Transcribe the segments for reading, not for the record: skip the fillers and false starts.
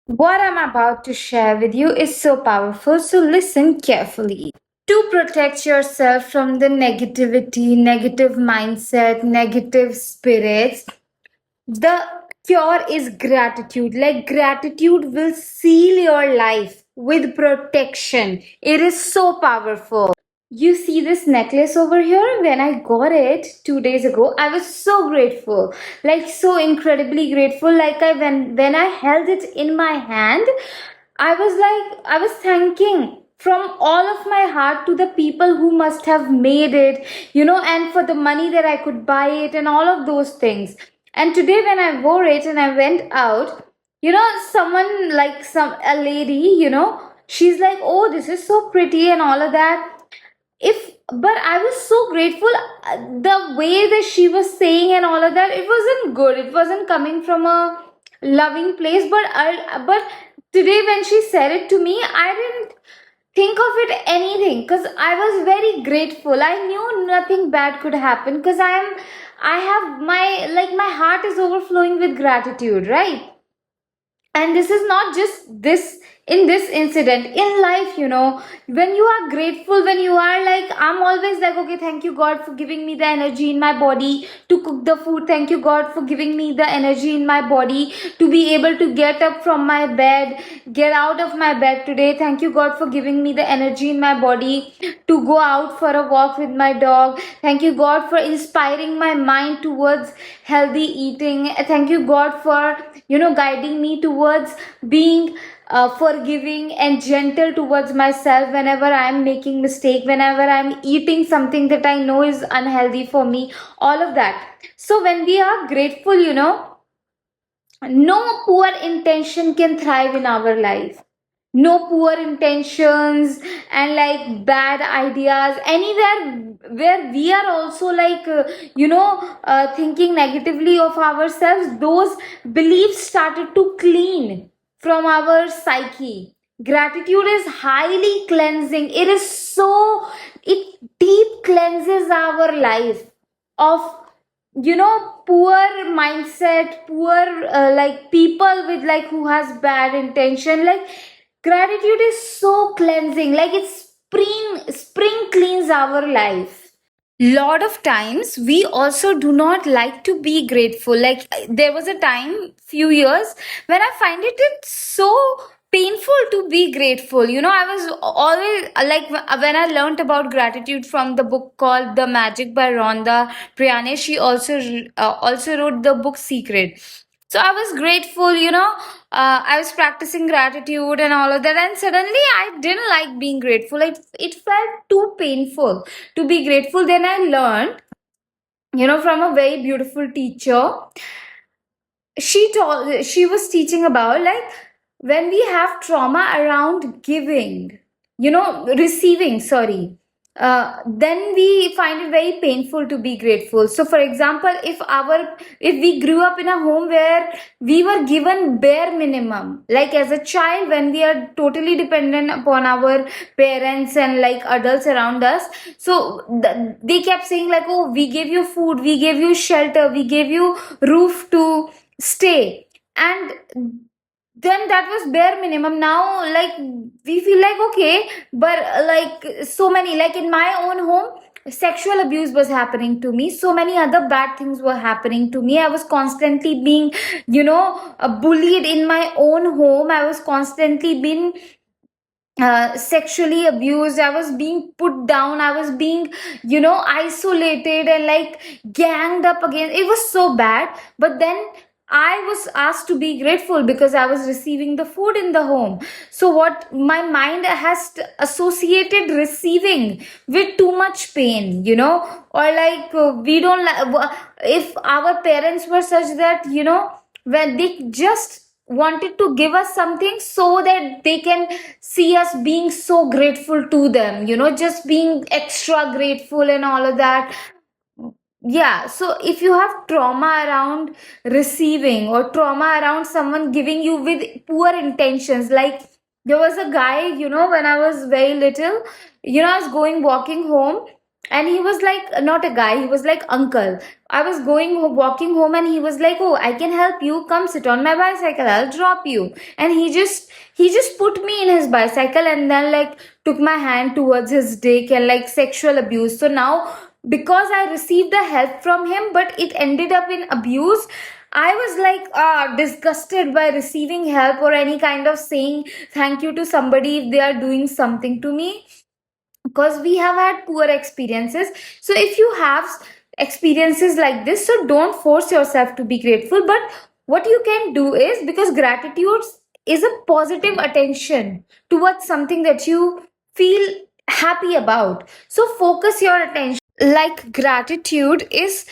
What I'm about to share with you is so powerful, so listen carefully. To protect yourself from the negativity, negative mindset, negative spirits, the cure is gratitude. Like, gratitude will seal your life with protection. It is so powerful. You see this necklace over here? When I got it 2 days ago, I was so grateful, like so incredibly grateful. Like when I held it in my hand, I was thanking from all of my heart to the people who must have made it, and for the money that I could buy it and all of those things. And today when I wore it and I went out, someone like a lady, she's like, "Oh, this is so pretty," and all of that. If But I was so grateful. The way that she was saying and all of that, it wasn't good, it wasn't coming from a loving place. But today when she said it to me, I didn't think of it anything, because I was very grateful. I knew nothing bad could happen, because I have my heart is overflowing with gratitude, right? And this is not just this in this incident, in life, when you are grateful, when you are like, I'm always like, okay, thank you God for giving me the energy in my body to cook the food. Thank you God for giving me the energy in my body to be able to get up from my bed, get out of my bed today. Thank you God for giving me the energy in my body to go out for a walk with my dog. Thank you God for inspiring my mind towards healthy eating. Thank you God for guiding me towards being forgiving and gentle towards myself whenever I'm making mistake, whenever I'm eating something that I know is unhealthy for me, all of that. So when we are grateful, no poor intention can thrive in our life. No poor intentions and like bad ideas anywhere where we are also like thinking negatively of ourselves. Those beliefs started to clean from our psyche. Gratitude is highly cleansing. It deep cleanses our life of poor mindset, poor like people with like who has bad intention. Like, gratitude is so cleansing, like it's spring cleans our life. Lot of times we also do not like to be grateful. Like, there was a time, few years, when I find it's so painful to be grateful. I was always like, when I learned about gratitude from the book called The Magic by Rhonda Priane. She also wrote the book Secret. So I was grateful, I was practicing gratitude and all of that, and suddenly I didn't like being grateful. It felt too painful to be grateful. Then I learned, from a very beautiful teacher. She was teaching about, like, when we have trauma around giving, receiving, sorry, then we find it very painful to be grateful. So for example, if we grew up in a home where we were given bare minimum, like as a child, when we are totally dependent upon our parents and like adults around us, so they kept saying like, oh, we gave you food, we gave you shelter, we gave you roof to stay, and then that was bare minimum. Now like we feel like, okay, but like so many, like in my own home, sexual abuse was happening to me, so many other bad things were happening to me. I was constantly being bullied in my own home. I was constantly being sexually abused. I was being put down. I was being isolated and like ganged up again. It was so bad. But then I was asked to be grateful because I was receiving the food in the home. So what my mind has associated receiving with too much pain, or like we don't if our parents were such that when they just wanted to give us something so that they can see us being so grateful to them, just being extra grateful and all of that. Yeah, so if you have trauma around receiving or trauma around someone giving you with poor intentions, like there was a guy, when I was very little, I was going walking home, And he was like not a guy, he was like uncle. I was walking home, and he was like, oh, I can help you, come sit on my bicycle, I'll drop you. And he just put me in his bicycle, and then like took my hand towards his dick, and like sexual abuse. So now, because I received the help from him but it ended up in abuse, I was like disgusted by receiving help or any kind of saying thank you to somebody if they are doing something to me, because we have had poor experiences. So if you have experiences like this, so don't force yourself to be grateful. But what you can do is, because gratitude is a positive attention towards something that you feel happy about, so focus your attention. Like gratitude is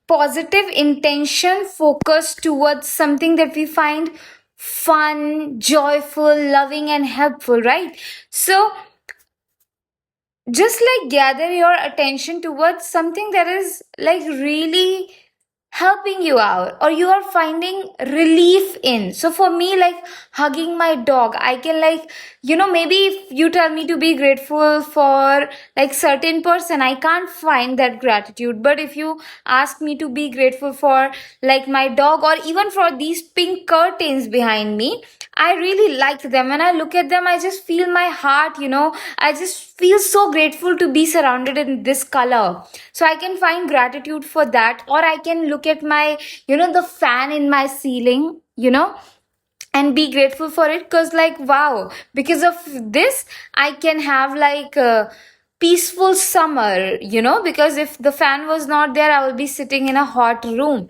positive intention focused towards something that we find fun, joyful, loving, and helpful, right? So just like gather your attention towards something that is like really helping you out or you are finding relief in. So for me, like hugging my dog, I can like, maybe if you tell me to be grateful for like certain person, I can't find that gratitude. But if you ask me to be grateful for like my dog, or even for these pink curtains behind me, I really like them. When I look at them, I just feel my heart, I just feel so grateful to be surrounded in this color. So I can find gratitude for that. Or I can look at my, the fan in my ceiling, and be grateful for it, because like wow, because of this I can have like a peaceful summer, because if the fan was not there, I will be sitting in a hot room.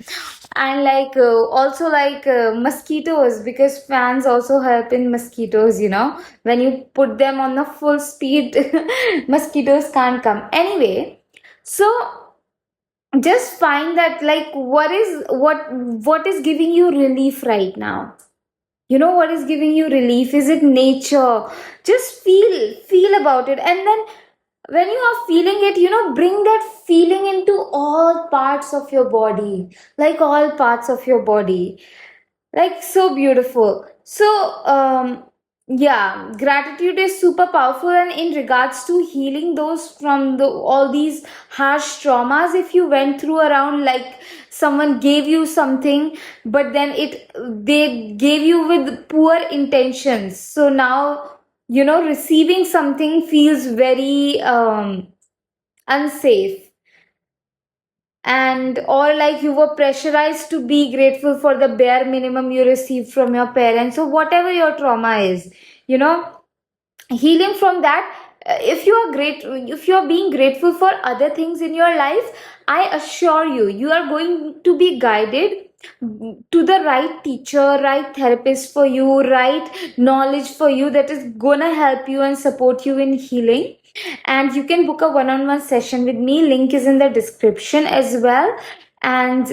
And like also like mosquitoes, because fans also help in mosquitoes, when you put them on the full speed mosquitoes can't come anyway. So just find that like what is giving you relief right now. What is giving you relief? Is it nature? Just feel about it. And then when you are feeling it, bring that feeling into all parts of your body, like all parts of your body, like so beautiful. So yeah, gratitude is super powerful. And in regards to healing those from the all these harsh traumas, if you went through around like someone gave you something, but then they gave you with poor intentions, so now receiving something feels very unsafe. And or like you were pressurized to be grateful for the bare minimum you received from your parents. So whatever your trauma is, you know healing from that, if you are being grateful for other things in your life, I assure you, you are going to be guided to the right teacher, right therapist for you, right knowledge for you, that is gonna help you and support you in healing. And you can book a one-on-one session with me, link is in the description as well. And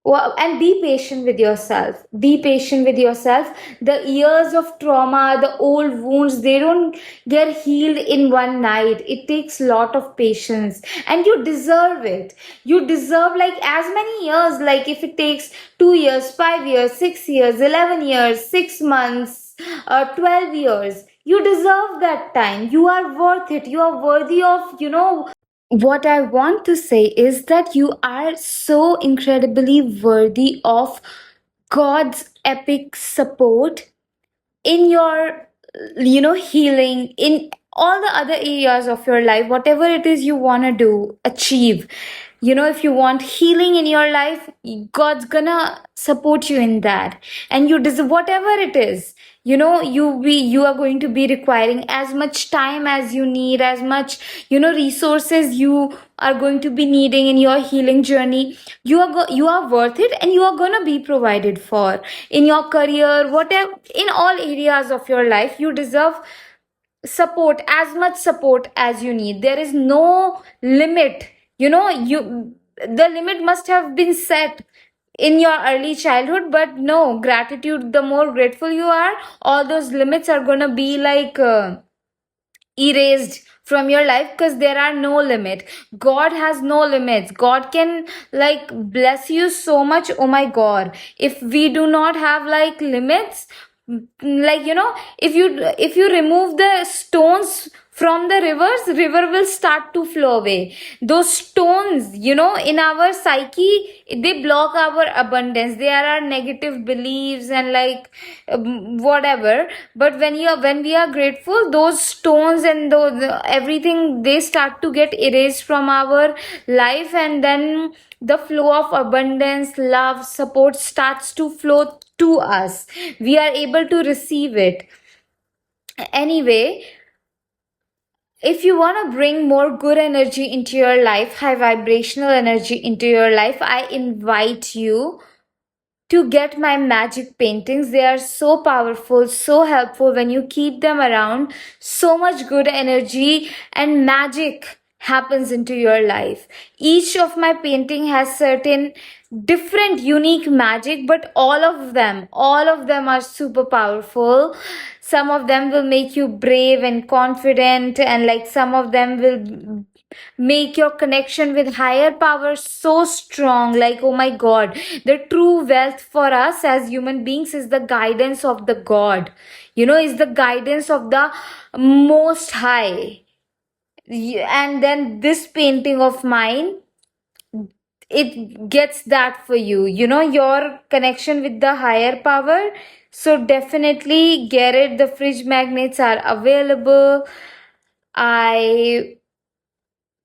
and be patient with yourself, be patient with yourself. The years of trauma, the old wounds, they don't get healed in one night. It takes lot of patience, and you deserve it. You deserve like as many years, like if it takes 2 years, 5 years, 6 years, 11 years, 6 months, 12 years, you deserve that time. You are worth it. You are worthy of, what I want to say is that you are so incredibly worthy of God's epic support in your, healing, in all the other areas of your life, whatever it is you want to do, achieve. If you want healing in your life, God's gonna support you in that. And you deserve whatever it is. You are going to be requiring as much time as you need, as much, resources you are going to be needing in your healing journey. You are worth it, and you are going to be provided for in your career, whatever, in all areas of your life. You deserve support, as much support as you need. There is no limit. You the limit must have been set in your early childhood, but no, gratitude, the more grateful you are, all those limits are gonna be like erased from your life, because there are no limit. God has no limits. God can like bless you so much. Oh my God, if we do not have like limits, like if you remove the stones from the river will start to flow away. Those stones, in our psyche, they block our abundance. They are our negative beliefs and like whatever. But when we are grateful, those stones and everything, they start to get erased from our life, and then the flow of abundance, love, support starts to flow to us. We are able to receive it. Anyway, if you want to bring more good energy into your life, high vibrational energy into your life, I invite you to get my magic paintings. They are so powerful, so helpful when you keep them around. So much good energy and magic happens into your life. Each of my painting has certain different unique magic, but all of them are super powerful. Some of them will make you brave and confident, and like some of them will make your connection with higher power so strong. Like, oh my god, the true wealth for us as human beings is the guidance of the god, is the guidance of the most high. And then this painting of mine, it gets that for you, your connection with the higher power. So definitely get it. The fridge magnets are available. I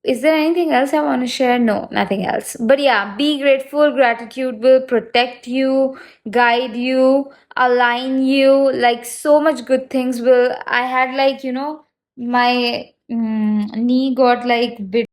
Is there anything else I want to share? No, nothing else. But yeah, be grateful. Gratitude will protect you, guide you, align you. Like so much good things will. I had like, my knee got like bit